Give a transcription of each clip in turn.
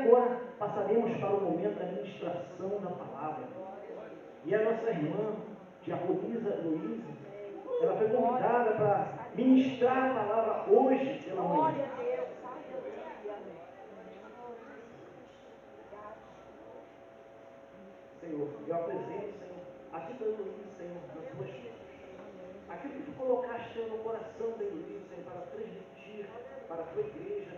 agora passaremos para o momento da ministração da palavra. E a nossa irmã, Diaconisa Luísa, ela foi convidada para ministrar a palavra hoje pela manhã. Senhor, eu apresento, Senhor, a vida do Luiz, Senhor, nas tuas mãos. Aquilo que tu colocaste no coração de Luiz, Senhor, para transmitir para a tua igreja,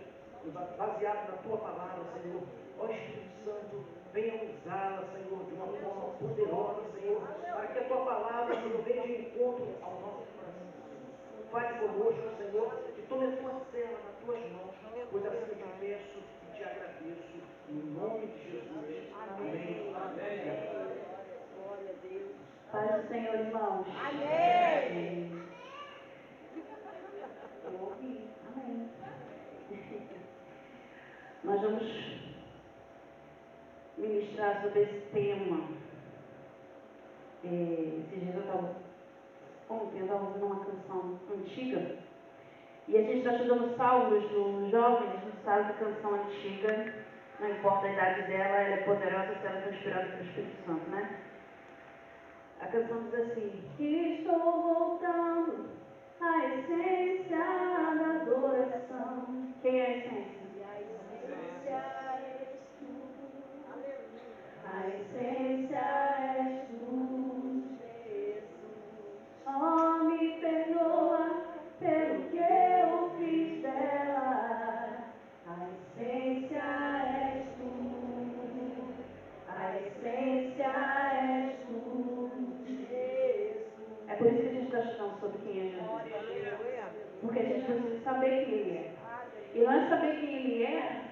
baseado na tua palavra, Senhor. Ó Espírito Santo, venha usá-la, Senhor, de uma forma poderosa, Senhor, para que a tua palavra, Senhor, venha de encontro ao nosso coração. Fale conosco, Senhor, e tome a tua cela nas tuas mãos, pois assim eu te peço e te agradeço, em nome de Jesus. Amém. Amém. Glória a Deus. Paz do Senhor, irmãos. Amém. Eu ouvi. Amém. Nós vamos ministrar sobre esse tema. Esses dias eu estava ouvindo uma canção antiga, e a gente está estudando salmos dos jovens. A gente sabe que canção antiga, não importa a idade dela, ela é poderosa se ela for inspirada pelo Espírito Santo, né? A canção diz assim: estou voltando à essência da adoração. Quem é a essência? A essência és tu, Jesus. Oh, me perdoa pelo que eu fiz dela. A essência és tu. A essência és tu, Jesus. É por isso que a gente está estudando sobre quem é Jesus. Porque a gente precisa saber quem Ele é. E não é saber quem Ele é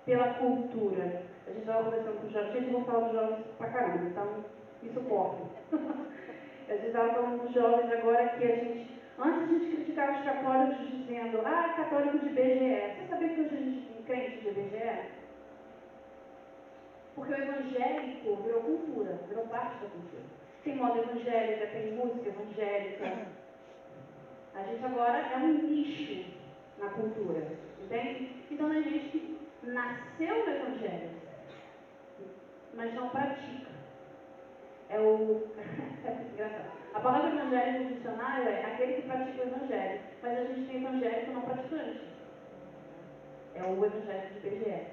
pela cultura. A gente estava conversando com os jovens. Gente, eu vou falar dos jovens pra caramba, então me suportem. A gente estava falando dos jovens agora que a gente... Antes a gente criticava os católicos dizendo: ah, católico de BGE. Você sabia que hoje a gente tem crente de BGE? Porque o evangélico virou cultura, virou parte da cultura. Tem moda evangélica, tem música evangélica. A gente agora é um nicho na cultura, entende? Então a gente nasceu no evangelho, mas não pratica. É muito engraçado. A palavra evangélico no dicionário é aquele que pratica o evangelho, mas a gente tem evangélico não praticante. É o evangelho de BGE.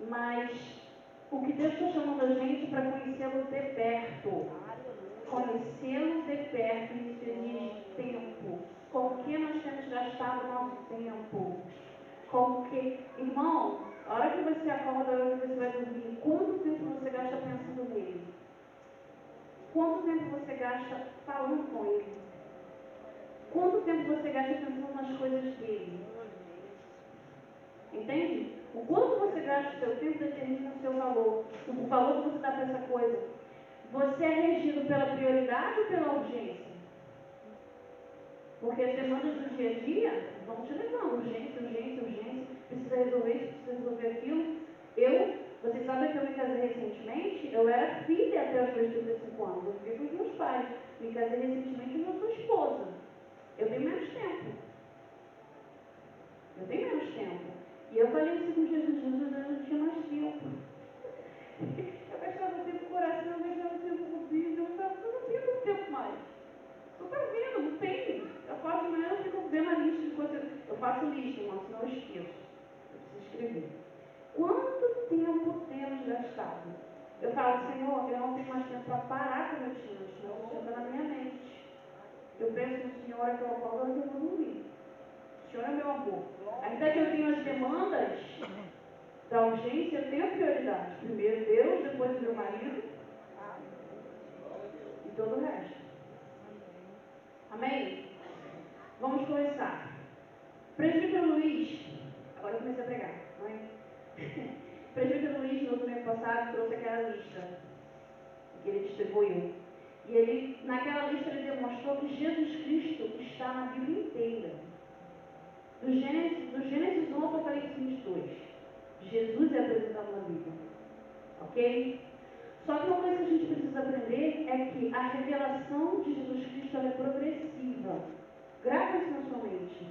Mas o que Deus está chamando a gente para conhecê-lo de perto. Conhecê-lo de perto, isso exige tempo. Com o que nós temos gastado o nosso tempo? Com o que, irmão, a hora que você acorda, a hora que você vai dormir, quanto tempo você gasta pensando nele? Quanto tempo você gasta falando com ele? Quanto tempo você gasta pensando nas coisas dele? Entende? O quanto você gasta o seu tempo determina o seu valor. O valor que você dá para essa coisa. Você é regido pela prioridade ou pela urgência? Porque as demandas do dia a dia vão te levando. Urgência, urgência, urgência. Precisa resolver isso, precisa resolver aquilo. Vocês sabem que eu me casei recentemente? Eu era filha até os meus 35 anos. Eu fiquei com os meus pais. Me casei recentemente e eu sou esposa. Eu tenho menos tempo. E eu falei isso com Jesus: eu não tinha mais tempo. Eu gastava tempo com oração, eu gastava tempo com vídeo, eu não tenho tempo mais. Tu tá vendo, não tem. Eu faço de manhã, eu fico vendo a lista de coisas. Eu faço lista, irmão, senão eu esqueço. Eu preciso escrever. Quanto tempo temos gastado? Eu falo: Senhor, eu não tenho mais tempo para parar com meus filhos, meu tempo na minha mente. Eu penso no Senhor, que eu acordo, que eu vou dormir. O Senhor é meu amor. Ainda que eu tenha as demandas da urgência, eu tenho a prioridade. Primeiro Deus, depois meu marido e todo o resto. Amém? Vamos começar. Presbítero Luiz, agora eu comecei a pregar, não é? Presbítero Luiz, no domingo passado, trouxe aquela lista que ele distribuiu. E ele, naquela lista, ele demonstrou que Jesus Cristo está na Bíblia inteira. Do Gênesis 1 ao Apocalipse 22. Jesus é apresentado na Bíblia. Ok? Só que uma coisa que a gente precisa aprender é que a revelação de Jesus Cristo é progressiva. Grava isso na sua mente.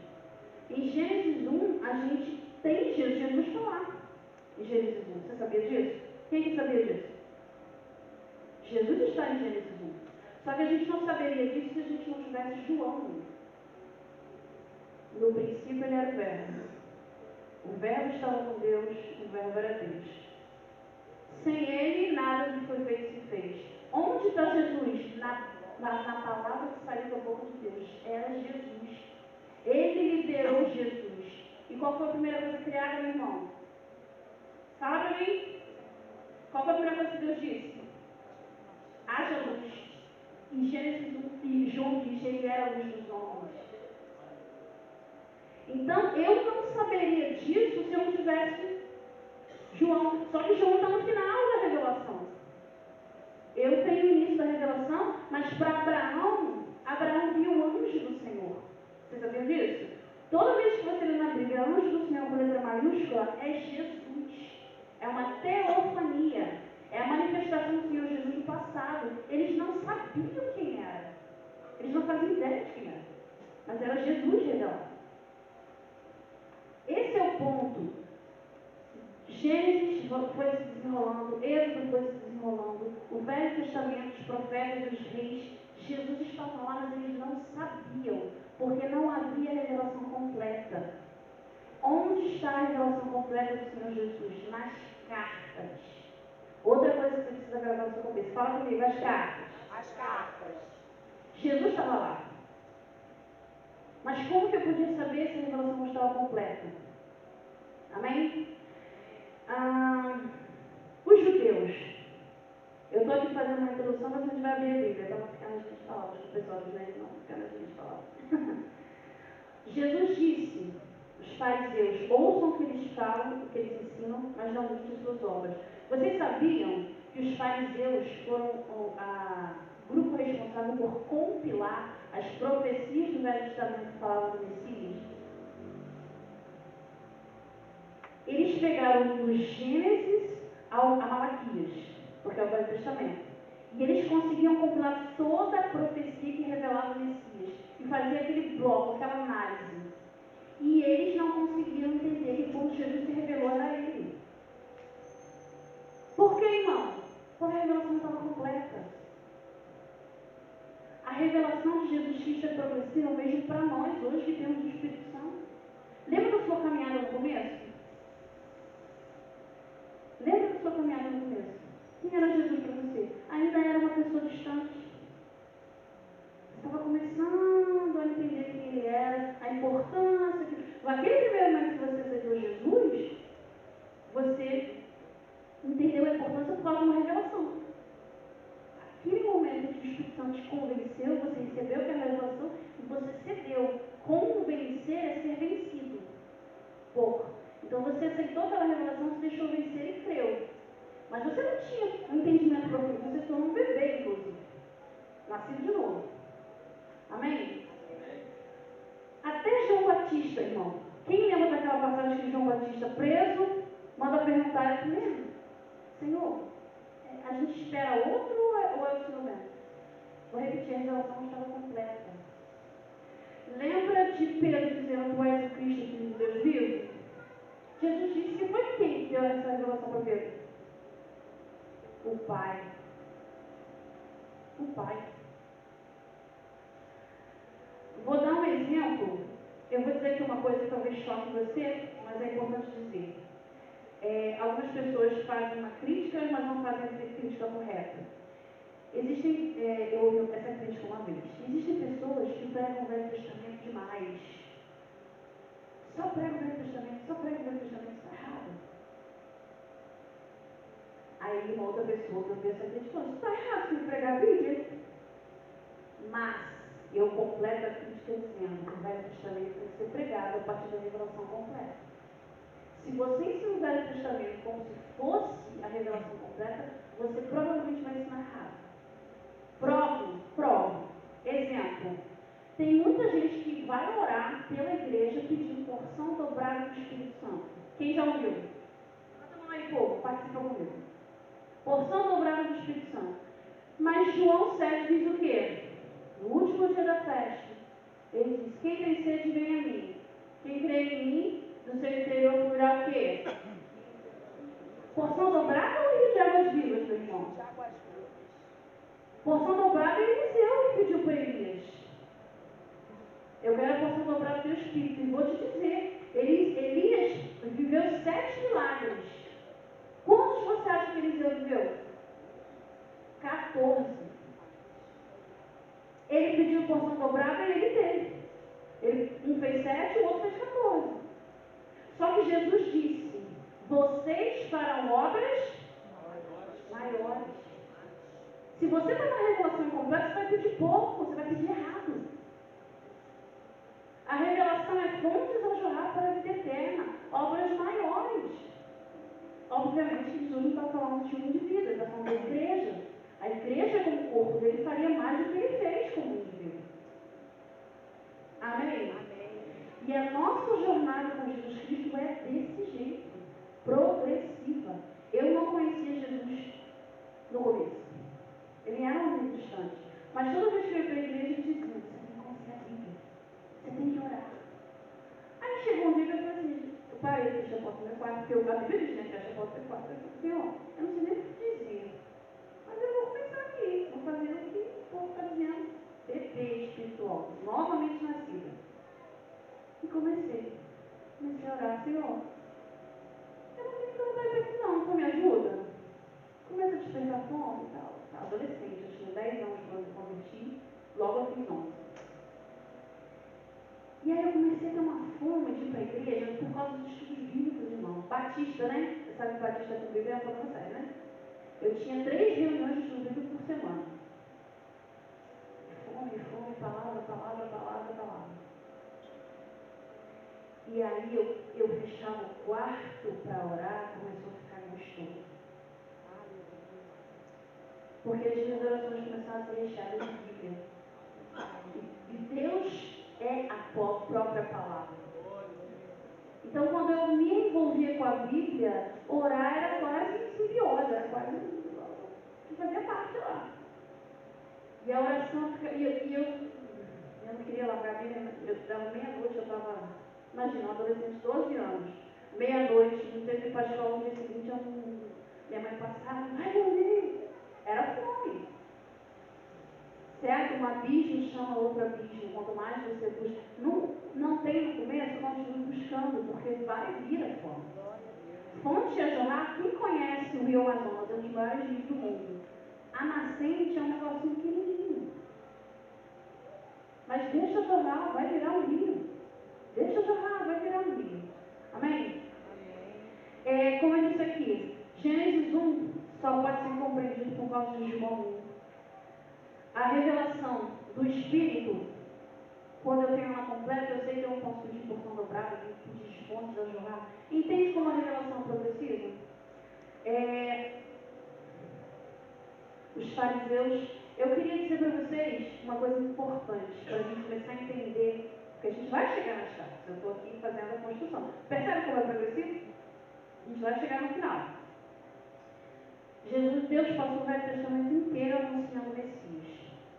Em Gênesis 1, a gente tem Jesus está lá. Quem que sabia disso? Jesus está em Gênesis 1. Só que a gente não saberia disso se a gente não tivesse João. No princípio ele era o Verbo. O Verbo estava com Deus, o Verbo era Deus. Sem ele, nada do que foi feito se fez. Onde está Jesus? Na palavra que saiu da boca de Deus. Era Jesus. Ele liberou Jesus. E qual foi a primeira coisa criada, meu irmão? Fala para mim. Qual foi a primeira coisa que Deus disse? Haja luz. Em Gênesis 1, e João diz que ele era a luz dos homens. Então, eu não saberia disso se eu não tivesse João. Só que João está no final da revelação. Eu tenho o início da revelação, mas para Abraão viu o anjo do Senhor. Vocês sabiam disso? Toda vez que você lê na Bíblia, anjo do Senhor com letra maiúscula, é Jesus. É uma teofania. É a manifestação do Senhor Jesus no passado. Eles não sabiam quem era. Eles não faziam ideia de quem era. Mas era Jesus revelado. Esse é o ponto. Gênesis foi se desenrolando, Êxodo foi se desenrolando, o Velho Testamento, os profetas, os reis, Jesus estava lá, mas eles não sabiam, porque não havia revelação completa. Onde está a revelação completa do Senhor Jesus? Nas cartas. Outra coisa que você precisa gravar na sua cabeça. Fala comigo, as cartas. As cartas. Jesus estava lá. Mas como que eu podia saber se a revelação não estava completa? Amém? Os judeus. Eu estou aqui fazendo uma introdução, mas a gente vai abrir a Bíblia, para não ficar nas minhas palavras, o pessoal dos leis não ficar nas minhas palavras. Jesus disse, os fariseus, ouçam o que eles falam, o que eles ensinam, mas não imitem suas obras. Vocês sabiam que os fariseus foram o grupo responsável por compilar as profecias do Velho Testamento que falavam do Messias? Eles pegaram do Gênesis a Malaquias, porque é o Velho Testamento. E eles conseguiam compilar toda a profecia que revelava o Messias. E fazia aquele bloco, aquela análise. E eles não conseguiam entender que quando Jesus se revelou era ele. Por que, irmão? Porque a revelação não estava completa. A revelação de Jesus Cristo é progressiva mesmo para nós hoje que temos o Espírito Santo. Lembra da sua caminhada no começo? Lembra da sua caminhada no começo? Quem era Jesus para você? Ainda era uma pessoa distante. Estava começando a entender quem ele era, a importância. Naquele primeiro momento que você aceitou Jesus, você entendeu a importância por causa de uma revelação. Aquele momento que o Espírito Santo te convenceu, você recebeu aquela revelação e você cedeu. Convencer é ser vencido. Então você aceitou aquela revelação, se deixou vencer e creu. Mas você não tinha um entendimento profundo, você se tornou um bebê, inclusive. Nascido de novo. Amém? Até João Batista, irmão. Quem lembra daquela passagem que João Batista preso, manda perguntar a ele, Senhor, a gente espera outro ou é o Senhor mesmo? Vou repetir, a revelação não estava completa. Lembra de Pedro dizendo, tu és o Cristo, filho de Deus vivo? Jesus disse que foi quem que deu essa revelação para Pedro? O Pai. O Pai. Vou dar um exemplo. Eu vou dizer aqui uma coisa que talvez choque você, mas é importante dizer. Algumas pessoas fazem uma crítica, mas não fazem a crítica correta. Eu ouvi essa crítica uma vez. Existem pessoas que pregam o Velho Testamento demais. Só prega o Velho Testamento, só prega o Velho Testamento, está errado. Aí uma outra pessoa que eu vi essa crítica, isso está errado se me pregar a Bíblia. Mas eu completo a crítica dizendo que o Velho Testamento tem que ser pregado a partir da revelação completa. Se você ensina o Velho Testamento como se fosse a revelação completa, você provavelmente vai ensinar errado. Prove. Exemplo. Tem muita gente que vai orar pela igreja pedindo porção dobrada do Espírito Santo. Quem já ouviu? Levanta a mão aí, povo, participa comigo. Porção dobrada do Espírito Santo. Mas João 7 diz o quê? No último dia da festa, ele diz, quem tem sede, vem a mim. Quem crê em mim, do seu interior fluirá o quê? Porção dobrada ou ele já Porção dobrada é Eliseu que pediu para Elias. Eu quero a porção dobrada do teu espírito. E vou te dizer, Elias viveu 7 milagres. Quantos você acha que Eliseu viveu? 14. Ele pediu porção dobrada e ele teve. Um fez 7, o outro fez 14. Só que Jesus disse: vocês farão obras maiores. Se você está na revelação incompleta, você vai pedir pouco, você vai pedir errado. A revelação é fontes a jorrar para a vida eterna, obras maiores. Obviamente que Jesus não está falando de um indivíduo, ele está falando da igreja. A igreja, como corpo dele, faria mais do que ele fez como indivíduo. Amém? E a nossa jornada com Jesus Cristo é desse jeito, progressiva. Eu não conhecia Jesus no começo. Ele era muito distante. Mas toda vez que eu ia para a igreja, ele dizia: você tem que conhecer a Bíblia. Você tem que orar. Aí chegou um dia que eu falei assim, eu parei de fechar a porta do meu quarto, porque eu acabei de fecha a porta do meu quarto. Eu falei: Senhor, eu não sei nem o que dizer, mas eu vou começar aqui, vou fazer o que o povo está dizendo, bebê espiritual, novamente nascida. E comecei a orar: Senhor, eu não tenho que cantar isso aqui não, tu me ajuda? Começa a despertar fome e tal. Adolescente, eu tinha 10 anos quando eu converti, logo eu fiz 11. E aí eu comecei a ter uma fome de ir para a igreja por causa dos estudos bíblicos, irmão. Batista, né? Você sabe que Batista com Bíblia é a forma séria, né? Eu tinha 3 reuniões de estudo bíblico por semana. Fome, palavra. E aí eu fechava o quarto para orar, começou a ficar gostoso. Porque as minhas orações começaram a ser recheadas de Bíblia. E Deus é a própria palavra. Então, quando eu me envolvia com a Bíblia, orar era quase simbiose, era quase que fazia parte lá. E a oração, eu não queria largar a Bíblia, eu estava meia-noite, eu estava, imagina, um adolescente de 12 anos, meia-noite, não teve para chegar no dia seguinte, minha mãe passava: ai, meu Deus, era fome. Certo? Um abismo chama outro abismo. Quanto mais você busca, não tem no começo, continue buscando, porque vai vir a fome. Fonte a jorrar, quem conhece o Rio Amazonas, é um dos maiores rios do mundo. A nascente é um negocinho pequenininho. Mas deixa jorrar, vai virar um rio. Deixa jorrar, vai virar um rio. Amém? Como eu disse aqui, Gênesis 1 só pode ser compreendido por causa de João 1. A revelação do Espírito, quando eu tenho ela completa, eu sei que eu não posso pedir porção dobrada, pedir fontes a jorrar. Entende como a revelação é progressiva? Os fariseus, eu queria dizer para vocês uma coisa importante, para a gente começar a entender, porque a gente vai chegar nas tardes. Eu estou aqui fazendo a construção. Percebe como é progressivo? A gente vai chegar no final. Deus passou o Velho Testamento inteiro anunciando o Messias.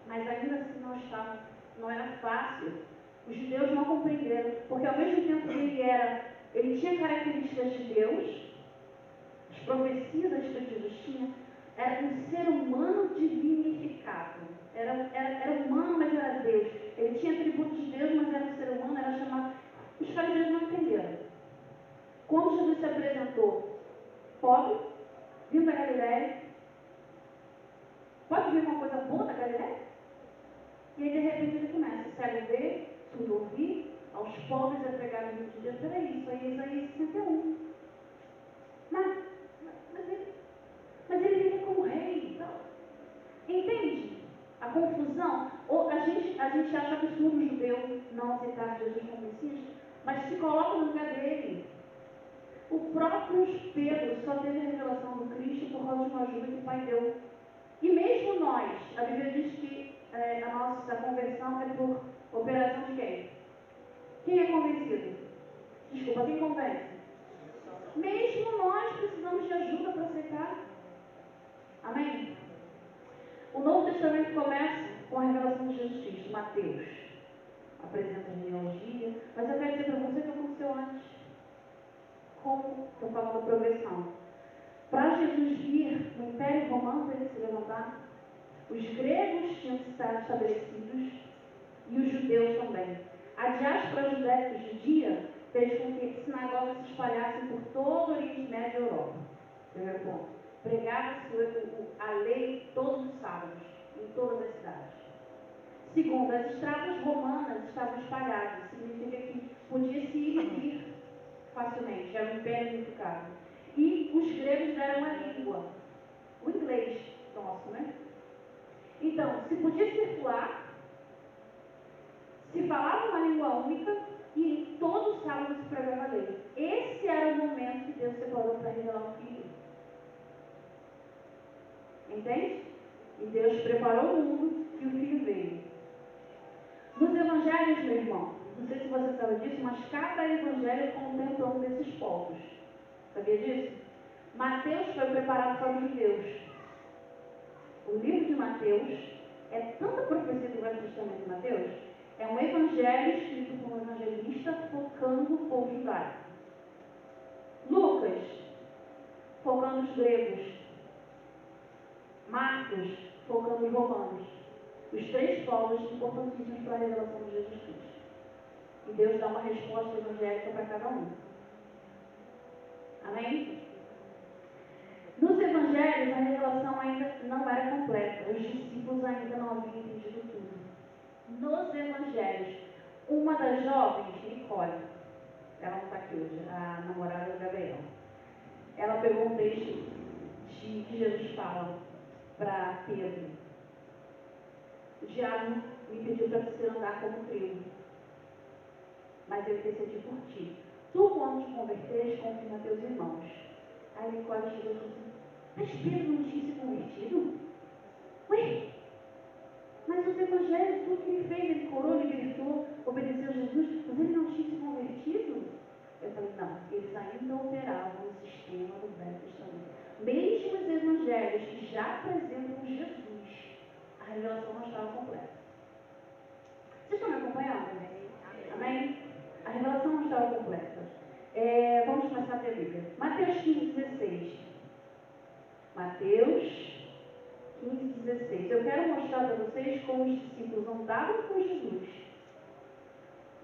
Mas ainda assim não era fácil. Os judeus não compreenderam, porque ao mesmo tempo que ele tinha características de Deus, as profecias das Jesus tinha, era um ser humano divinificado. Era humano, mas era Deus. Ele tinha atributos de Deus, mas era um ser humano, era chamado. Os fariseus não entenderam. Quando Jesus se apresentou pobre, vindo da Galileia, pode vir uma coisa boa da Galileia? E aí, de repente, ele começa: cego ver, surdo ouvir, aos pobres é pregado o reino de Deus. Peraí, isso aí é Isaías 61. Mas ele viria como rei. Então, entende a confusão? Ou a gente acha absurdo o judeu não aceitar Jesus como Messias, mas se coloca no lugar dele. O próprio Pedro só teve a revelação do Cristo por causa de uma ajuda que o Pai deu. E mesmo nós, a Bíblia diz que a nossa conversão é por operação de quem? Quem é convencido? Desculpa, quem convence? Mesmo nós precisamos de ajuda para aceitar. Amém? O Novo Testamento começa com a revelação de Jesus Cristo. Mateus apresenta a genealogia, mas eu quero dizer para você o que aconteceu antes. Como estou falando da progressão. Para Jesus Jesus vir o Império Romano ter que se levantar, os gregos tinham que estar estabelecidos e os judeus também. A diáspora judaica judia fez com que sinagogas se espalhassem por todo o Oriente Médio e Europa. Primeiro ponto. Pregava-se a lei todos os sábados, em todas as cidades. Segundo, as estradas romanas estavam espalhadas. Significa que podia se ir e vir facilmente, era um império unificado. E os gregos deram a língua, o inglês nosso, né? Então, se podia circular, se falava uma língua única e todo sábado se pregava a lei. Esse era o momento que Deus separou para revelar o Filho. Entende? E Deus preparou o mundo e o Filho veio. Nos evangelhos, meu irmão, não sei se você sabe disso, mas cada evangelho contempla um desses povos. Sabia disso? Mateus foi preparado para os judeus. O livro de Mateus é tanta profecia do Velho Testamento de Mateus, é um evangelho escrito por um evangelista focando o povo judaico. Lucas, focando os gregos. Marcos, focando os romanos. Os três povos importantíssimos para a revelação de Jesus Cristo. E Deus dá uma resposta evangélica para cada um. Amém? Nos evangelhos, a revelação ainda não era completa. Os discípulos ainda não haviam entendido tudo. Nos evangelhos, uma das jovens, Nicole, ela não está aqui hoje, a namorada do Gabriel, ela pegou um texto que Jesus fala para Pedro. O diabo me pediu para você andar como trigo, mas eu decidi por ti. Tu, quando te converteres, confirma teus irmãos. Aí Nicole chegou e disse assim, mas Pedro não tinha se convertido? Ué, mas os evangelhos, tudo que ele fez, ele curou, libertou, obedeceu a Jesus, mas ele não tinha se convertido? Eu falei, não, eles ainda operavam o sistema do Velho Testamento. Mesmo os evangelhos que já apresentam Jesus, a revelação não estava completa. Vocês estão me acompanhando? Amém? A revelação não estava completa. Vamos começar a Bíblia. Mateus 15:16. Mateus 15:16. Eu quero mostrar para vocês como os discípulos andavam com Jesus,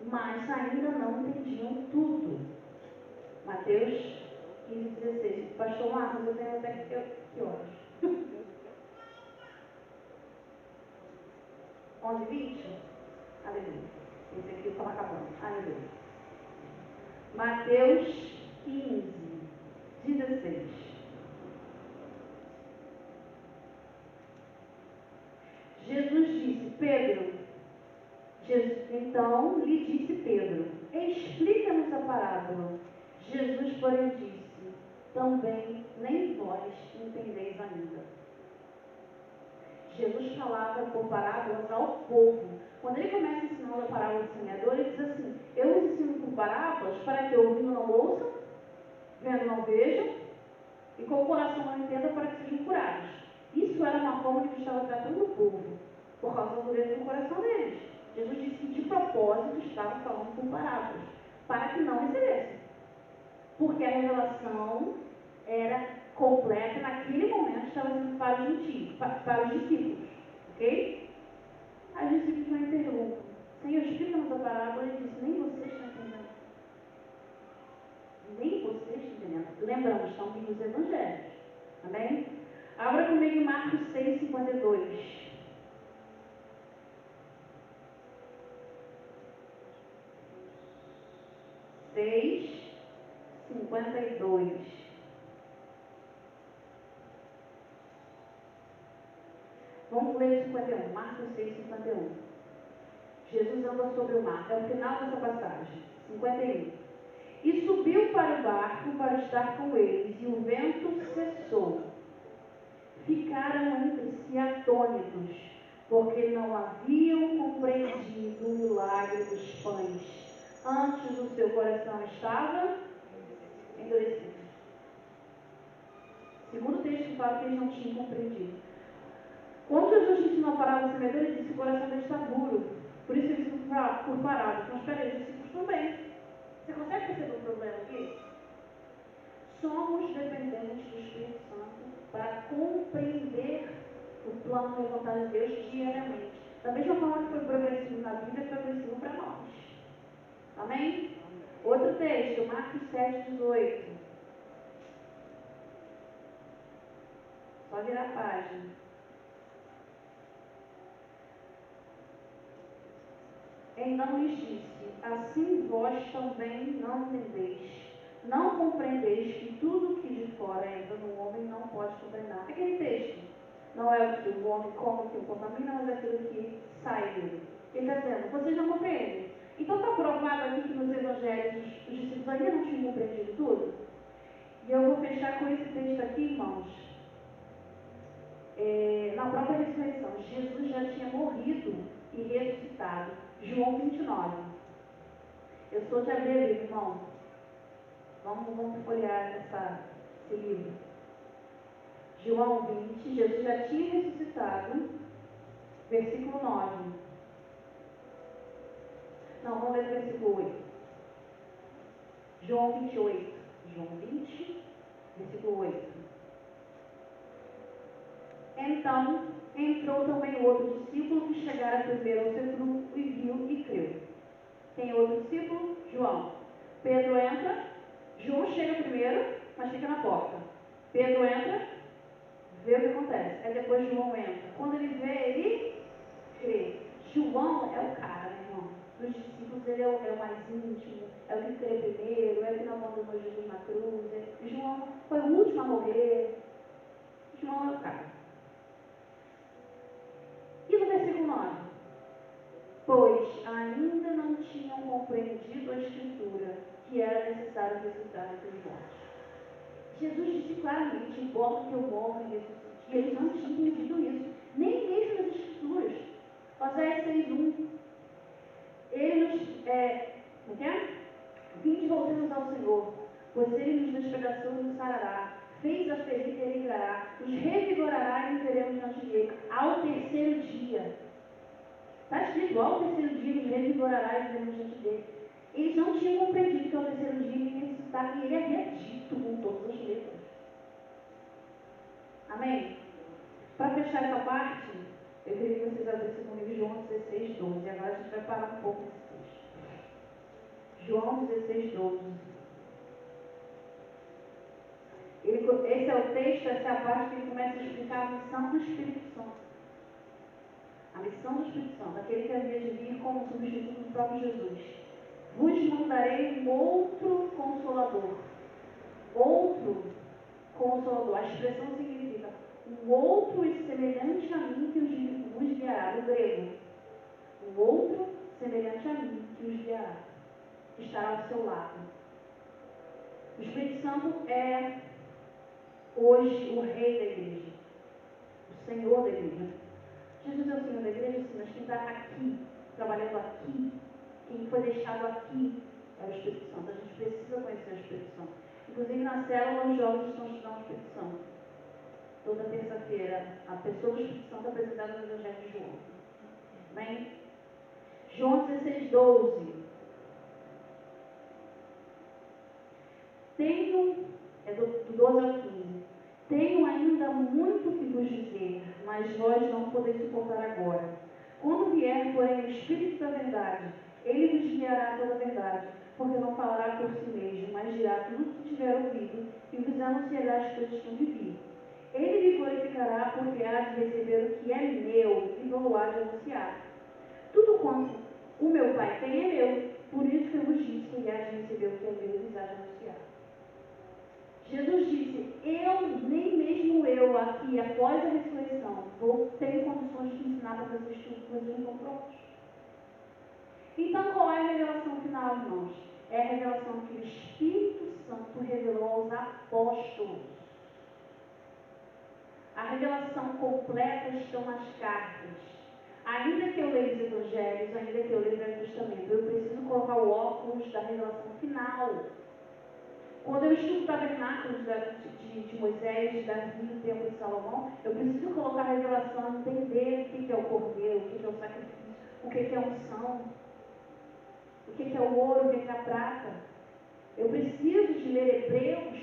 mas ainda não entendiam tudo. Mateus 15:16. Pastor Marcos, eu tenho até que horas? 11:20? Aleluia. Esse aqui estava acabando. Aleluia. Mateus 15:16. Jesus disse, Pedro, então lhe disse Pedro, explica-nos a parábola. Jesus, porém, disse, também nem vós entendeis ainda. Jesus falava por parábolas ao povo. Quando ele começa ensinando a parábola do semeador, ele diz assim, eu os ensino por parábolas para que ouvindo não ouçam, vendo não vejam, e com o coração não entendam para que sejam curados. Isso era uma forma que estava tratando o povo, por causa da dureza do coração deles. Jesus disse que de propósito estava falando por parábolas, para que não recebessem. Porque a revelação era completa, naquele momento estava sendo para os gentios, para os discípulos. Ok? Aí os discípulos não interrompem. Senhor, explica-nos a parábola. Ele disse, nem vocês estão entendendo. Nem vocês estão entendendo. Lembramos, estão nos evangelhos. Amém? Abra comigo Marcos 6:52. Marcos 6:52. Vamos ler 51. Marcos 6:51. Jesus anda sobre o mar. É o final dessa passagem. 51. E subiu para o barco para estar com eles, e o vento cessou. Ficaram entre si atônitos, porque não haviam compreendido o milagre dos pães. Antes o seu coração estava endurecido. Segundo o texto que fala que eles não tinham compreendido. Quando Jesus ensinou a parábola do semeador, ele disse que o coração dele está duro. Por isso ele disse por parábola. Mas espera aí, os discípulos também. Você consegue perceber o problema aqui? Somos dependentes do Espírito Santo compreender o plano e a vontade de Deus diariamente. Da mesma forma que foi progressivo na Bíblia, é progressivo para nós. Amém? Outro texto, Marcos 7,18. Só virar a página. Então lhes disse: assim vós também não entendeis, não compreendeis que tudo que de fora entra no homem não pode compreender. Aquele texto não é o que o homem come, que o contamina, mas é aquilo que sai dele. Ele está dizendo: vocês não compreendem. Então está provado aqui que nos evangelhos os discípulos ainda não tinham compreendido tudo. E eu vou fechar com esse texto aqui, irmãos. Na própria ressurreição, Jesus já tinha morrido e ressuscitado. João 29. Eu sou de abrir a Bíblia, irmão. Vamos folhear esse livro. João 20, Jesus já tinha ressuscitado. Versículo 9. Não, vamos ler o versículo 8. João 28. João 20, versículo 8. Então, entrou também outro discípulo que chegara primeiro ao sepulcro e viu e creu. Quem é outro discípulo? João. Pedro entra, João chega primeiro, mas fica na porta. Pedro entra, vê o que acontece. Aí depois João entra. Quando ele vê, ele crê. João é o cara, né, irmão? Dos discípulos, ele é o mais íntimo, é o que crê primeiro, é o que não abandonou Jesus na cruz. João foi o último a morrer. João é o cara. E no versículo 9? Pois ainda não tinham compreendido a Escritura, que era necessário ressuscitar entre os mortos. Jesus disse claramente: importa que eu morra e ressuscite. E eles não tinham entendido isso, nem mesmo nas Escrituras. Oséias 6,1. Ele nos. Como é? Vinde, voltemos ao Senhor, pois ele nos despedaçou e nos sarará, fez a ferida e ele ligará, nos revigorará e viveremos diante dele. Ao terceiro dia. Está escrito: ao terceiro dia ele revigorará e viveremos diante dele. Eles não tinham compreendido que ao terceiro dia ele ia ressuscitar, e ele havia dito com todas as letras. Amém? Para fechar essa parte, eu queria que vocês abrissem comigo João 16, 12. Agora a gente vai parar um pouco nesse texto. João 16, 12. Esse é o texto, essa é a parte que ele começa a explicar a missão do Espírito Santo. A missão do Espírito Santo, aquele que havia de vir como substituto do próprio Jesus. Vos mandarei um outro Consolador. Outro Consolador. A expressão significa um outro semelhante a mim que vos guiará. No grego. Um outro semelhante a mim que os guiará. Que estará ao seu lado. O Espírito Santo é hoje o rei da igreja. O Senhor da igreja. Jesus é o Senhor da igreja, sim, mas quem está aqui, trabalhando aqui, quem foi deixado aqui é o Espírito Santo. A gente precisa conhecer o Espírito Santo. Inclusive na célula, os jovens estão estudando o Espírito Santo. Toda terça-feira, a pessoa do Espírito Santo é apresentada no Evangelho de João. Amém? João 16, 12. Do 12 ao 15. Tenho ainda muito que vos dizer, mas vós não podeis suportar agora. Quando vier, porém, o Espírito da verdade, ele vos guiará a toda a verdade, porque não falará por si mesmo, mas dirá tudo o que tiver ouvido, e vos anunciará as coisas que hão de vir. Ele me glorificará, porque há de receber o que é meu, e não há de anunciar. Tudo quanto o meu Pai tem é meu, por isso que eu vos disse que há de receber o que é meu, e vos há de anunciar. Jesus disse: nem mesmo eu aqui, após a ressurreição, tenho condições de ensinar para vocês tudo que vocês não estão prontos. Então, qual é a revelação final, irmãos? É a revelação que o Espírito Santo revelou aos apóstolos. A revelação completa estão nas cartas. Ainda que eu leia os evangelhos, ainda que eu leia o Velho Testamento, eu preciso colocar o óculos da revelação final. Quando eu estudo o tabernáculo de Moisés, de Davi, do templo de Salomão, eu preciso colocar a revelação, entender o que é o cordeiro, o que é o sacrifício, o que é a unção, o que é o ouro, o que é a prata. Eu preciso de ler Hebreus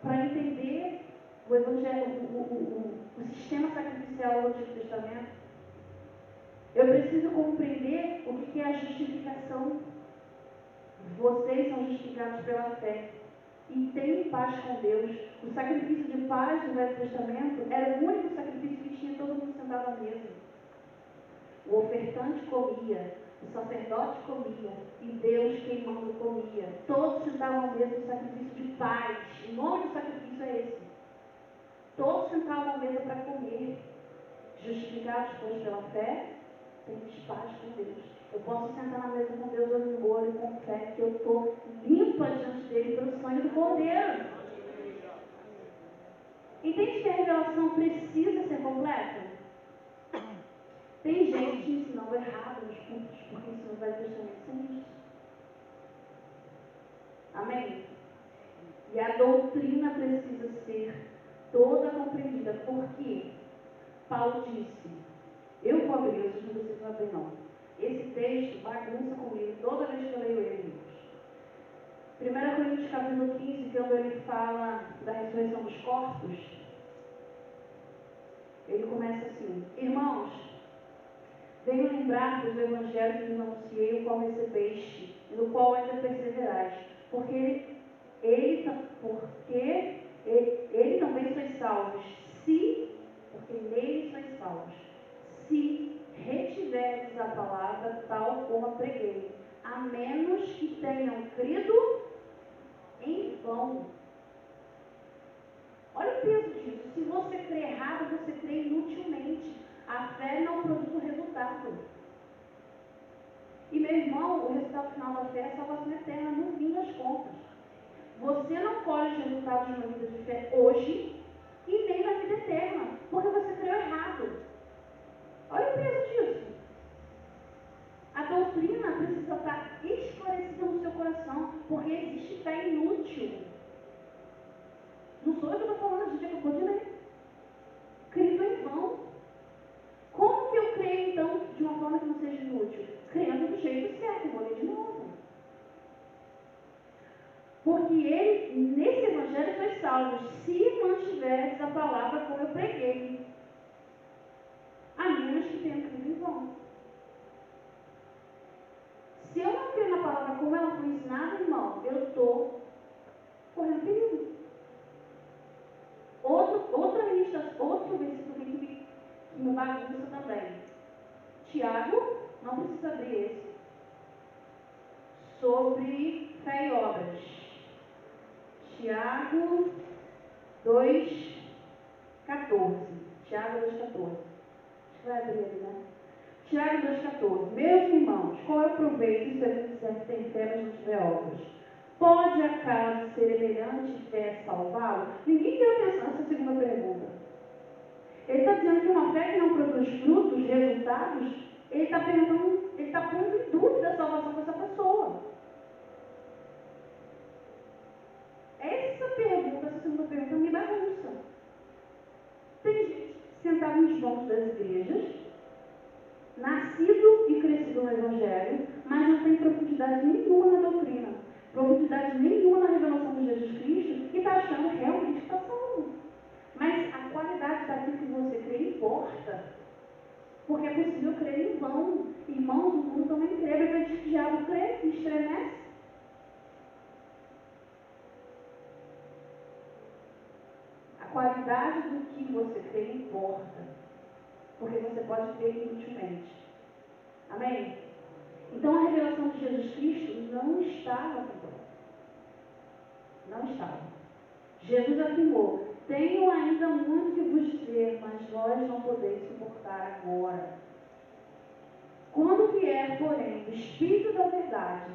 para entender o evangelho, o sistema sacrificial do Antigo Testamento, eu preciso compreender o que é a justificação. Vocês são justificados pela fé e têm paz com Deus. O sacrifício de paz do Velho Testamento era o único sacrifício que tinha todo mundo sentado à mesa. O ofertante comia, o sacerdote comia e Deus queimando comia. Todos sentavam à mesa no sacrifício de paz. O nome do sacrifício é esse. Todos sentavam à mesa para comer. Justificados, pois, pela fé, temos paz com Deus. Eu posso sentar na mesa com Deus hoje e com fé que eu estou limpa diante dele pelo sangue do Cordeiro. Entende que a revelação precisa ser completa? Tem gente ensinando errado nos cultos, porque ensina o Velho Testamento sem isso. Amém? E a doutrina precisa ser toda compreendida. Por quê? Paulo disse, eu vou abrir, eu não preciso abrir não. Esse texto bagunça comigo toda vez que eu leio ele. 1 Coríntios capítulo 15, quando ele fala da ressurreição dos corpos, ele começa assim, irmãos, venho lembrar-vos do evangelho que vos anunciei, o qual recebeste, e no qual ainda perseverais, porque ele também sois salvos, porque nele sois salvos, se retiverdes a palavra tal como a preguei, a menos que tenham crido em vão. Olha o peso disso. Se você crê errado, você crê inutilmente. A fé não produz o resultado. E meu irmão, o resultado final da fé é a salvação eterna, no fim das contas. Você não colhe os resultados de uma vida de fé hoje e nem na vida eterna, porque você creu errado. Olha o peso disso. A doutrina precisa estar esclarecida no seu coração, porque existe fé inútil. Não sou eu que estou falando, a gente acabou de ler. Cristo em vão. Como que eu creio, então, de uma forma que não seja inútil? Crendo do jeito certo, vou ler de novo. Porque ele, nesse evangelho, foi salvo, se mantiveres a palavra como eu preguei. A menos que tenha crido em vão. Se eu não crer na palavra como ela foi ensinada, irmão, eu estou correndo perigo. Outro versículo que me bagunça também. Tiago, não precisa abrir esse, sobre fé e obras. Tiago 2,14. Tiago 2,14. Acho que vai abrir ali, né? Tiago 2,14. Meus irmãos, qual é o proveito se alguém disser que tem fé, mas não tiver obras? Pode acaso semelhante fé salvá-lo? Ninguém deu atenção nessa segunda pergunta. Ele está dizendo que uma fé que não produz frutos, resultados, ele está perguntando, ele está pondo em dúvida a salvação dessa pessoa. Essa segunda pergunta me bagunça. Tem gente sentada nos bancos das igrejas, nascido e crescido no Evangelho, mas não tem profundidade nenhuma na doutrina, profundidade nenhuma na revelação de Jesus Cristo, e está achando realmente que está salvo. Mas a qualidade daquilo que você crê importa. Porque é possível crer em vão. Irmãos, o mundo também crê, mas o diabo crê e estremece. A qualidade do que você crê importa. Porque você pode crer inutilmente. Amém? Então a revelação de Jesus Cristo não estava completa. Não estava. Jesus afirmou, tenho ainda muito que vos dizer, mas vós não podeis suportar agora. Quando vier, porém, o Espírito da verdade,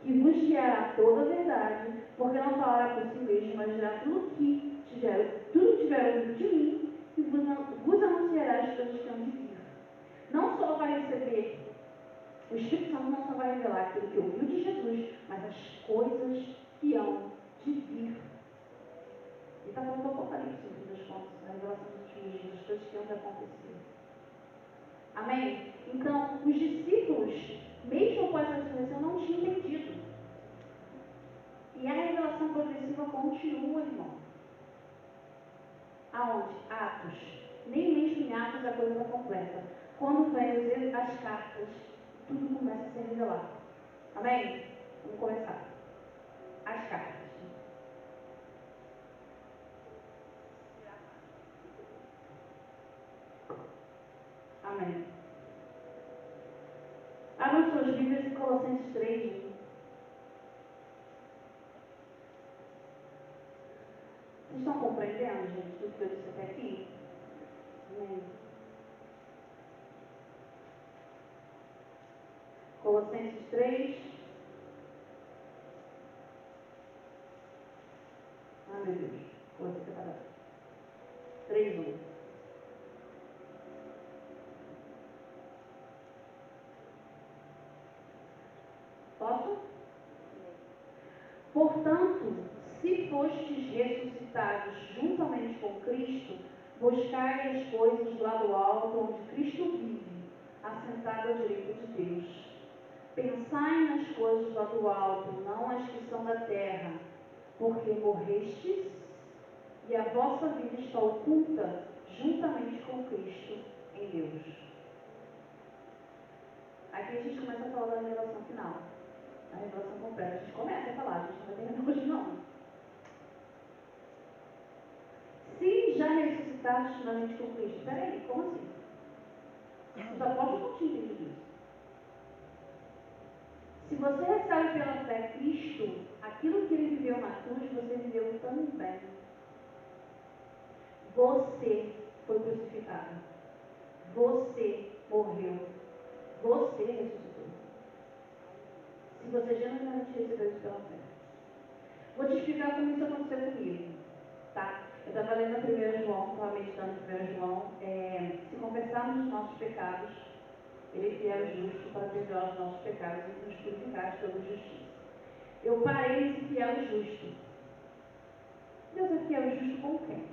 que vos guiará toda a verdade, porque não falará por si mesmo, mas dirá tudo que tiver ouvido de mim, e vos anunciará as coisas que hão de vir. Não só vai receber, o Espírito Santo não só vai revelar aquilo que ouviu de Jesus, mas as coisas que hão de vir. Ele está falando do Apocalipse, no fim das contas, da revelação dos últimos dias, as coisas que hão de acontecer. Amém? Então, os discípulos, mesmo após a ressurreição, não tinham entendido. E a revelação progressiva continua, irmão. em Atos a coisa está completa. Quando vem as cartas, tudo começa a ser revelado. Amém? Vamos começar. As cartas. Amém. Abram suas Bíblias em Colossenses 3. Vocês estão compreendendo, gente, tudo que eu disse até aqui? Amém. Colossenses 3. Ah, meu Deus. Coisa separada. 3:1. Posso? Portanto, se fostes ressuscitados juntamente com Cristo, buscai as coisas lá do alto, onde Cristo vive, assentado à direita de Deus. Pensai nas coisas lá do alto, não as que são da terra, porque morrestes e a vossa vida está oculta juntamente com Cristo em Deus. Aqui a gente começa a falar da revelação final. A revelação completa. A gente começa a falar, a gente não vai terminar hoje não. Se já ressuscitados juntamente com Cristo. Peraí, como assim? Os apóstolos não tinham entendido isso. Se você recebe pela fé Cristo, aquilo que ele viveu na cruz, você viveu também. Você foi crucificado. Você morreu. Você ressuscitou. Se você genuinamente recebeu isso pela fé. Vou te explicar como isso aconteceu comigo. Tá? Eu estava lendo a 1 João, estava meditando em 1 João. Se confessarmos os nossos pecados, ele é fiel e justo para perdoar os nossos pecados e nos purificar de toda justiça. Eu parei nesse fiel e justo. Deus é fiel e justo com quem?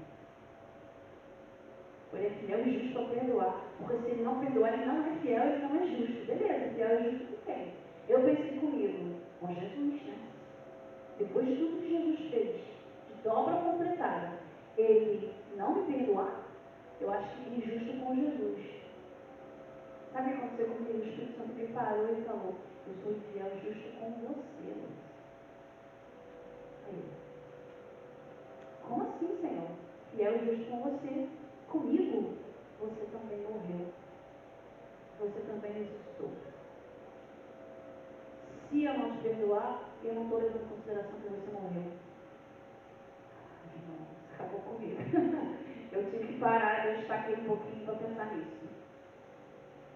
Ele é fiel e justo para perdoar. Porque se ele não perdoar, ele não é fiel e não é justo. Beleza, fiel e justo com quem? Eu pensei comigo, com Jesus, né? Depois de tudo que Jesus fez, de dobra completada, ele não me perdoar, eu acho que é injusto com Jesus. Sabe o que aconteceu comigo? O Espírito Santo me parou e falou, eu sou fiel e justo com você. Aí, como assim, Senhor? Fiel e justo com você? Comigo? Você também morreu. Você também ressuscitou. Se eu não te perdoar, eu não estou levando em consideração que você morreu. Não, acabou comigo. Eu tive que parar, eu destaquei um pouquinho para pensar nisso.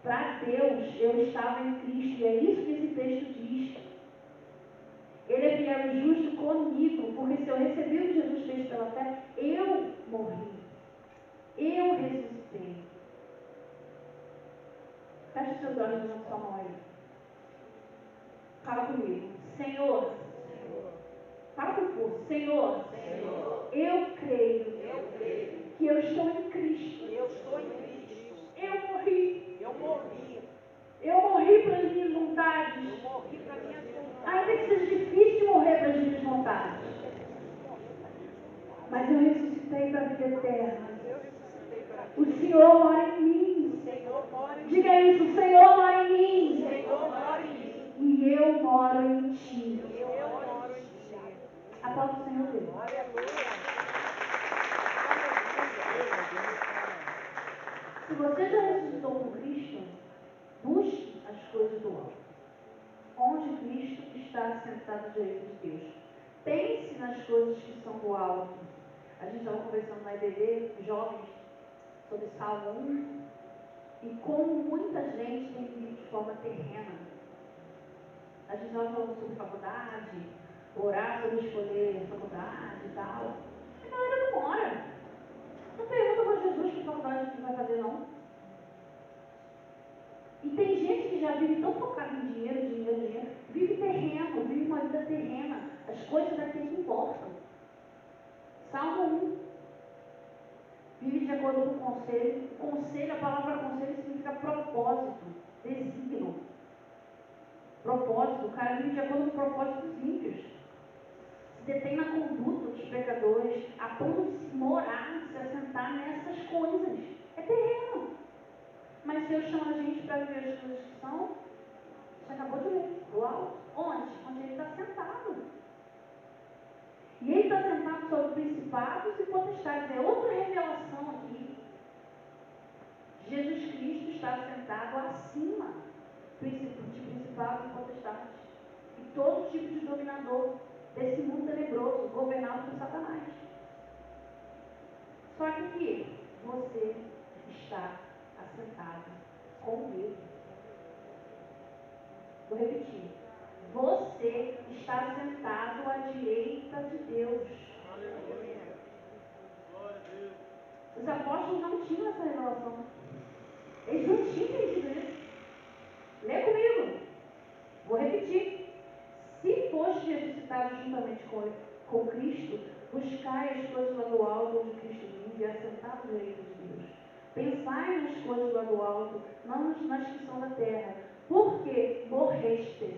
Para Deus, eu estava em Cristo, e é isso que esse texto diz. Ele é fiel e justo comigo, porque se eu recebi o que Jesus fez pela fé, eu morri. Eu ressuscitei. Feche seus olhos na sua mão aí. Fala comigo. Senhor. Fala com força. Senhor. Eu creio que eu estou em Cristo. Eu morri. Eu morri para as minhas vontades. Ainda que seja difícil morrer para as minhas vontades. Mas eu ressuscitei para a vida eterna. O Senhor mora em mim. Diga isso, o Senhor mora em mim. E eu moro em ti. Aplauda o Senhor Deus. Se você já ressuscitou com Cristo, busque as coisas do alto, onde Cristo está sentado à direita de Deus. Pense nas coisas que são do alto. A gente estava conversando na IBD, jovens, sobre Salmo 1, e como muita gente tem vivido de forma terrena. A gente estava falando sobre faculdade, orar sobre escolher faculdade e tal. A galera não ora. Não pergunta para Jesus que faculdade que vai fazer, não. E tem gente que já vive tão focada em dinheiro, vive terreno, vive uma vida terrena. As coisas daqui que importam. Salmo 1. Vive de acordo com o conselho. Conselho, a palavra conselho significa propósito, desígnio. Propósito, o cara vive de acordo com propósitos ímpios. Se detém na conduta dos pecadores, a ponto de se morar, de se assentar nessas coisas. É terreno. vai ver as coisas que são, você acabou de ler, do alto. Onde? Onde ele está sentado. E ele está sentado sobre principados e potestades. É outra revelação aqui. Jesus Cristo está sentado acima de principados e potestades. E todo tipo de dominador desse mundo tenebroso, governado por Satanás. Só que você está assentado com Deus. Vou repetir. Você está sentado à direita de Deus. Os apóstolos não tinham essa revelação. Eles não tinham entendido isso. Lê comigo. Vou repetir. Se foste ressuscitado juntamente com Cristo, buscai as coisas lá do alto, onde Cristo vive, assentado à direita de Deus. Pensai nas coisas lá do alto, não nas que são da terra, porque morrestes.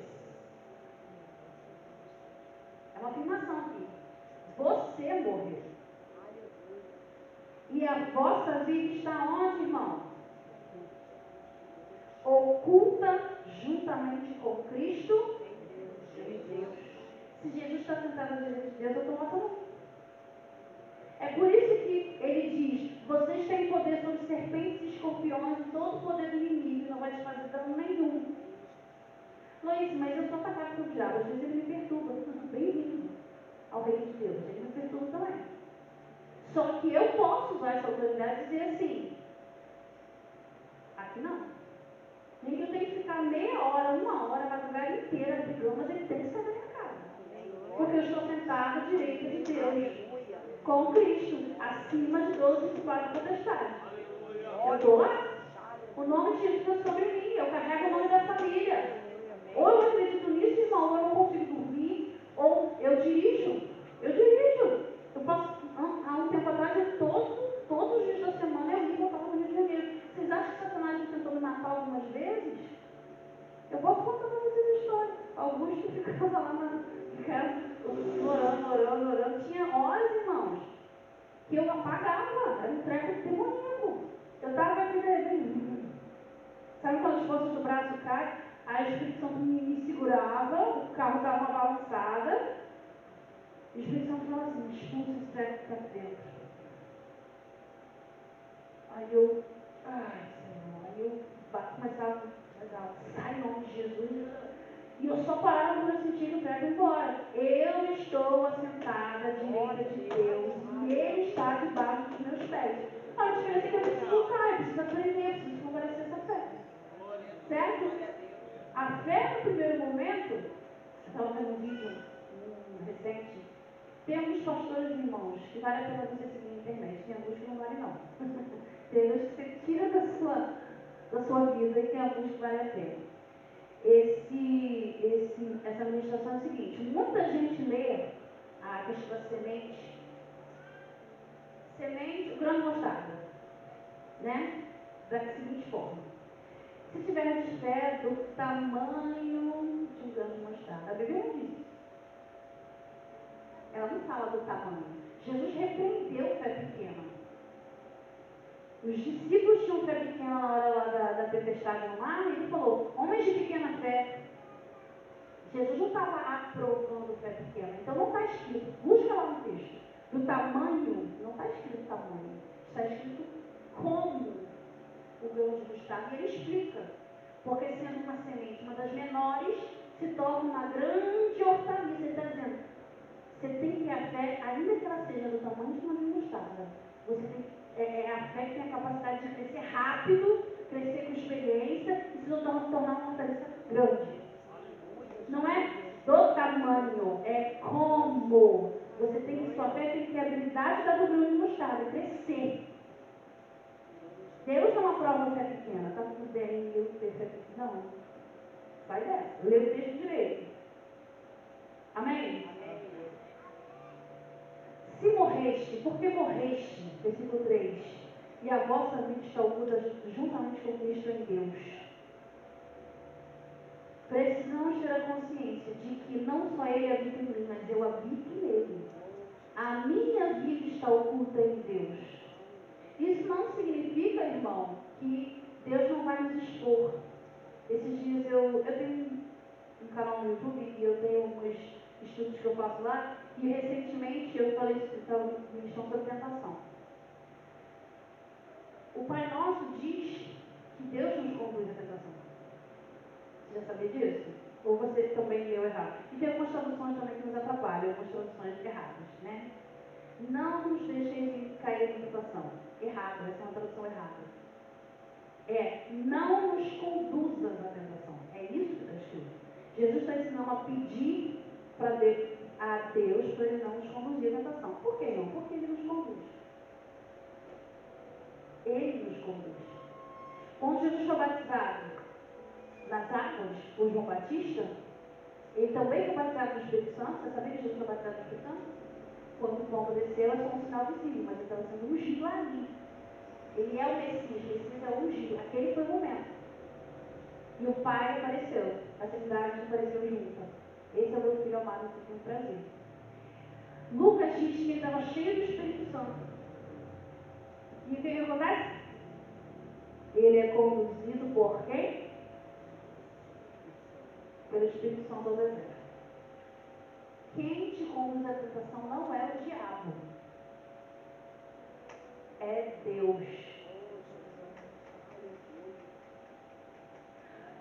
É uma afirmação aqui. Você morreu. E a vossa vida está onde, irmão? Oculta juntamente com Cristo em Deus. Se Jesus está sentado à direita de Deus, eu estou lá também. É por isso que ele diz: vocês têm poder sobre serpentes e escorpiões e todo o poder do inimigo, não vai te fazer dano nenhum. Luiz, mas eu sou atacado pelo diabo, às vezes ele me perturba. Bem-vindo ao reino de Deus, ele me perturba também. Só que eu posso usar essa autoridade e dizer assim: aqui não. Nem que eu tenho que ficar meia hora, uma hora, a madrugada inteira brigando, mas ele tem que sair da minha casa. Porque eu estou sentada à direita de Deus, com Cristo, acima de 12 principados potestades. Eu estou lá. O nome de Jesus é sobre mim, eu carrego o nome da família. Ou eu acredito nisso, irmão, ou eu não consigo dormir, ou eu dirijo. Eu posso, há um tempo atrás, todos os dias da semana eu ia e voltava no Rio de Janeiro. Vocês acham que Satanás me tentou me matar algumas vezes? Eu posso contar para vocês a história. Augusto ficava lá na casa, orando. Tinha horas, irmãos, que eu apagava. Era um treco demoníaco. Eu estava aqui, sabe quando as forças do braço caem? Aí o Espírito Santo me segurava, o carro dava uma balançada, e o Espírito Santo falava assim: expulsa esse treco que está aqui dentro. Aí eu, ai Senhor, aí eu começava a sai em nome de Jesus. E eu só parava quando eu sentia que o treco ia embora. Eu estou assentada à direita de Deus e Ele está debaixo dos meus pés. A diferença é que eu preciso lutar, eu preciso aprender, eu preciso fortalecer essa fé. Certo? A fé no primeiro momento, eu estava vendo um vídeo recente, tem alguns pastores e irmãos que vale a pena você seguir na internet, tem alguns que não vale não. Tem alguns que você tira da sua vida e tem alguns que vale a pena. Essa ministração é o seguinte: muita gente lê a questão da semente, o grão de mostarda, né? Da seguinte forma: se tiver fé do tamanho de um grão de mostarda, a Bíblia não diz isso. Ela não fala do tamanho. Jesus repreendeu fé pequena. Os discípulos tinham fé pequena na hora lá da tempestade no mar, e ele falou: homens de pequena fé. Jesus não estava aprovando fé pequena. Então não está escrito, busca lá no texto, do tamanho, não está escrito tamanho, está escrito como o grão de mostarda, e ele explica. Porque sendo uma semente, uma das menores, se torna uma grande hortaliça. Ele está dizendo, você tem que ter a fé, ainda que ela seja do tamanho de uma mostarda. Você tem, a fé que tem a capacidade de crescer rápido, crescer com experiência e se tornar uma hortaliça grande. Não é do tamanho, é como. Você tem que, sua fé tem que ter a habilidade da do grão de mostarda, crescer. Deus não aprova fé pequena, está tudo bem, eu ter fé pequena. Não. Vai dessa. Lê o texto direito. Amém? Amém? Se morreste, por que morreste? Versículo 3. E a vossa vida está oculta juntamente com Cristo em Deus. Precisamos ter a consciência de que não só Ele habita em mim, mas eu habito nele. A minha vida está oculta em Deus. Isso não significa, irmão, que Deus não vai nos expor. Esses dias eu tenho um canal no YouTube e eu tenho alguns estudos que eu faço lá, e recentemente eu falei sobre tentação. O Pai Nosso diz que Deus nos conduz à tentação. Você já sabia disso? Ou você também leu errado? E tem algumas traduções também que nos atrapalham, algumas traduções erradas, né? Não nos deixem cair em tentação. Errado, essa é uma tradução errada. Não nos conduzas à tentação. É isso que está escrito. Jesus está ensinando a pedir a Deus para Ele não nos conduzir à tentação. Por que não? Porque Ele nos conduz. Ele nos conduz. Quando Jesus foi batizado nas águas por João Batista, ele também foi batizado no Espírito Santo. Você sabia que Jesus foi batizado no Espírito Santo? Quando o pombo desceu, é só um sinal visível, mas ele estava sendo ungido ali. Ele é o Messias é o ungido. Aquele foi o momento. E o Pai apareceu, a Trindade apareceu junta. Esse é o meu filho amado que tem prazer. Lucas diz que ele estava cheio do Espírito Santo. E o que acontece? Ele é conduzido por quem? Pelo Espírito Santo ao deserto. Quem te conduz à tentação não é o diabo. É Deus.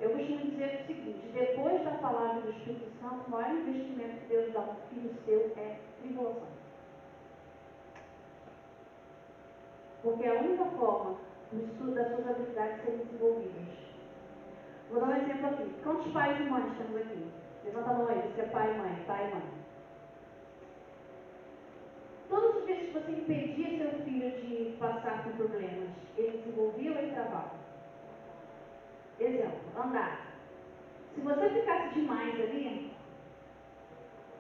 Eu costumo dizer o seguinte: depois da palavra do Espírito Santo, o maior investimento que Deus dá a um filho seu é tribulação. Porque é a única forma do estudo das suas habilidades serem desenvolvidas. Vou dar um exemplo aqui. Quantos pais e mães temos aqui? Levanta a mão aí, você é pai e mãe, pai e mãe. Todas as vezes que você impedia seu filho de passar por problemas, ele desenvolvia ou ele travava? Exemplo, andar. Se você ficasse demais ali,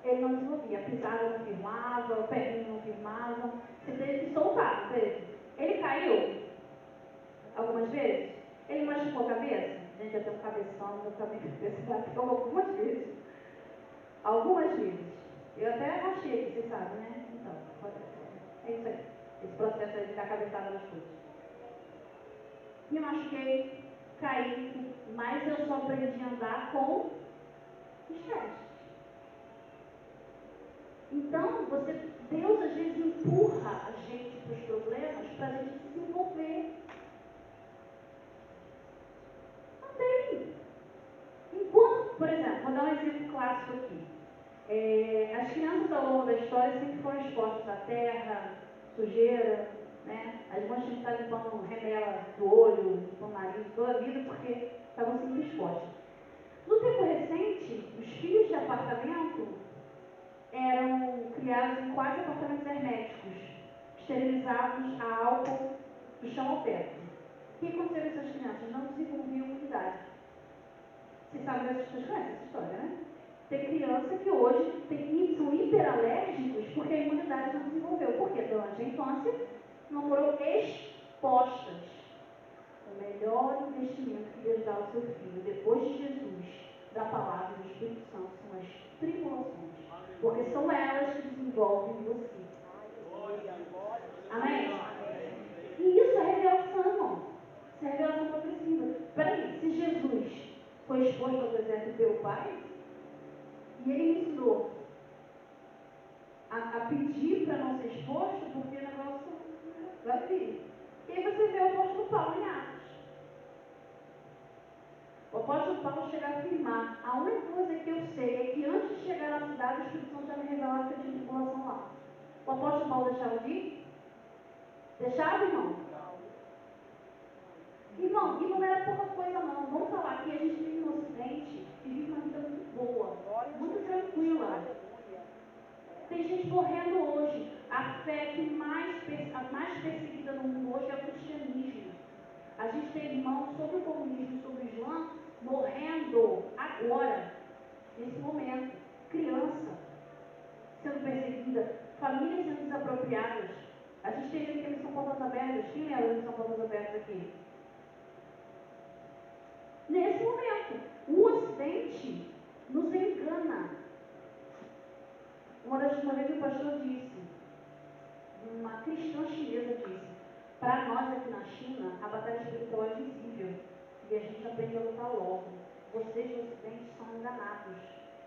ele não desenvolvia. A pisada não firmava, o pezinho não firmava. Você teve que soltar, não teve? Ele caiu algumas vezes. Ele machucou a cabeça. Gente, eu tenho um cabeção, meu cabeça bateu algumas vezes. Algumas vezes. Eu até rachei aqui, vocês sabem, né? Então, é isso aí. Esse processo aí de dar cabeçada nas coisas. Me machuquei, caí, mas eu só aprendi a andar com estresse. Então, Deus às vezes empurra a gente para os problemas para a gente desenvolver. Não tem. Enquanto, por exemplo, vou dar um exemplo clássico aqui. As crianças ao longo da história sempre foram expostas à terra, sujeira, né? As mães tinham que estar limpando remela do olho, limpando o nariz, toda a vida, porque estavam sempre expostas. No tempo recente, os filhos de apartamento eram criados em quase apartamentos herméticos, esterilizados a álcool do chão ao teto. O que aconteceu com essas crianças? Não desenvolviam imunidade. Vocês sabem dessas conhecem essa história, né? Tem criança que hoje são hiperalérgicos porque a imunidade não desenvolveu. Porque durante a infância não foram expostas. O melhor investimento que Deus dá ao seu filho, depois de Jesus, da palavra do Espírito Santo, são as tribulações. Porque são elas que desenvolvem você. Amém? E isso é revelação, irmão. Isso é revelação progressiva. Peraí, se Jesus foi exposto ao deserto pelo Pai, e ele me ensinou a pedir para não ser exposto, porque o negócio vai vir. E aí você vê o apóstolo Paulo em Atos. O apóstolo Paulo chega a afirmar: a única coisa que eu sei é que antes de chegar na cidade, o Espírito Santo já me revelava que eu tinha tribulação lá. O apóstolo Paulo deixava de ir? Deixava, irmão? Irmão, e não era pouca coisa não. Vamos falar que a gente vive no Ocidente e vive uma vida muito boa, muito tranquila. Tem gente morrendo hoje. A fé a mais perseguida no mundo hoje é o cristianismo. A gente tem irmãos sobre o comunismo e sobre o Islã morrendo agora, nesse momento. Criança sendo perseguida, famílias sendo desapropriadas. A gente tem aqui a missão Portas Abertas. Quem lembra da missão Portas Abertas aqui? Nesse momento, o Ocidente nos engana. Uma vez o pastor disse, uma cristã chinesa disse: para nós aqui na China, a batalha espiritual é visível. E a gente aprende a lutar logo. Vocês, no Ocidente, são enganados.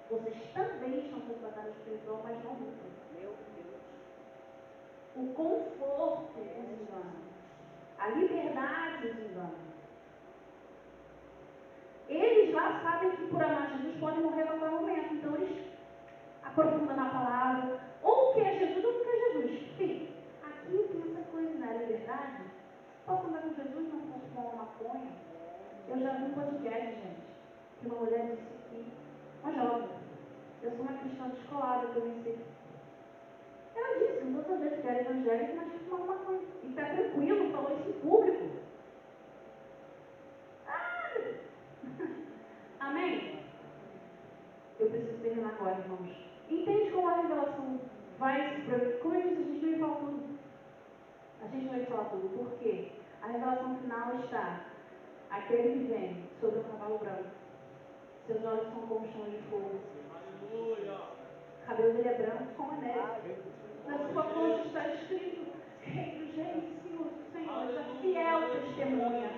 Vocês também estão com batalha espiritual, mas não lutam. Meu Deus. O conforto os engana. A liberdade os engana. Eles lá sabem que por amar Jesus podem morrer a qualquer momento. Então eles aprofundam na palavra. Ou quer Jesus ou não quer Jesus. Sim, aqui tem essa coisa, né? A liberdade. Posso andar com Jesus, não posso fumar uma maconha? Eu já vi um podcast, gente, que uma mulher disse aqui, uma jovem, eu sou uma cristã descolada, eu conheci. Ela disse, não estou sabendo que era evangélica, mas que fumava maconha. E está tranquilo, falou isso em público. Amém? Eu preciso terminar agora, irmãos. Entende como a revelação vai se... Como eu disse, a gente não ia falar tudo. A gente não ia falar tudo. Por quê? A revelação final está... Aquele que vem sobre o cavalo branco. Seus olhos são como chama de fogo. Aleluia! O cabelo dele é branco como a neve. Na sua coxa está escrito: Rei dos Reis, Senhor dos Senhores, a fiel testemunha.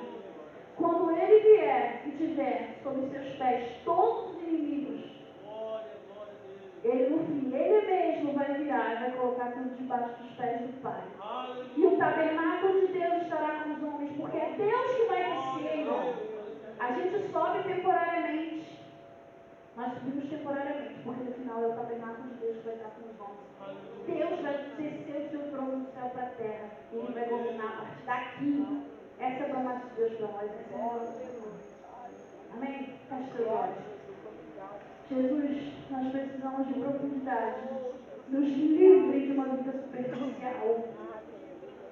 Quando ele vier e tiver sob seus pés todos os inimigos, ele no fim, ele mesmo vai virar e vai colocar tudo debaixo dos pés do Pai. E o tabernáculo de Deus estará com os homens, porque é Deus que vai descer, irmão. A gente sobe temporariamente. Nós subimos temporariamente, porque no final é o tabernáculo de Deus que vai estar com os homens. Deus vai descer o seu trono do céu para a terra. E Ele vai governar a partir daqui. Essa é a promessa de Deus para nós. Essa é a revelação. Amém? Feche seus olhos. Jesus, nós precisamos de profundidade. Nos livre de uma vida superficial.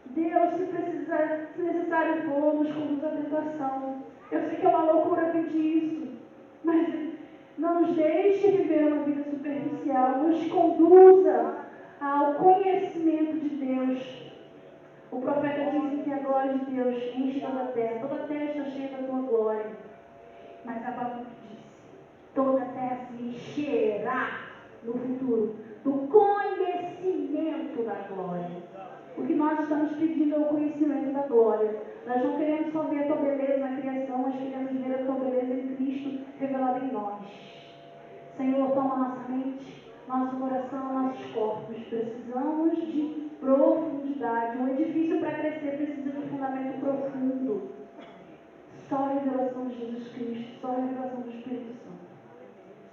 Deus, se necessário for, nos conduz à tentação. Eu sei que é uma loucura pedir isso, mas não nos deixe viver uma vida superficial. Nos conduza ao conhecimento de Deus. O profeta disse que a glória de Deus enche toda a terra. Toda a terra está cheia da tua glória. Mas Abacuque disse: toda a terra se encherá no futuro do conhecimento da glória. O que nós estamos pedindo é o conhecimento da glória. Nós não queremos só ver a tua beleza na criação, nós queremos ver a tua beleza em Cristo revelada em nós. Senhor, toma nossa mente, nosso coração, nossos corpos. Precisamos de profundidade. Um edifício para crescer precisa de um fundamento profundo. Só a revelação de Jesus Cristo, só a revelação do Espírito Santo.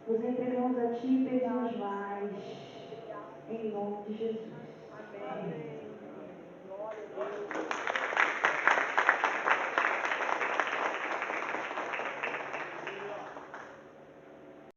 Nos entregamos a Ti e pedimos mais. Em nome de Jesus. Amém.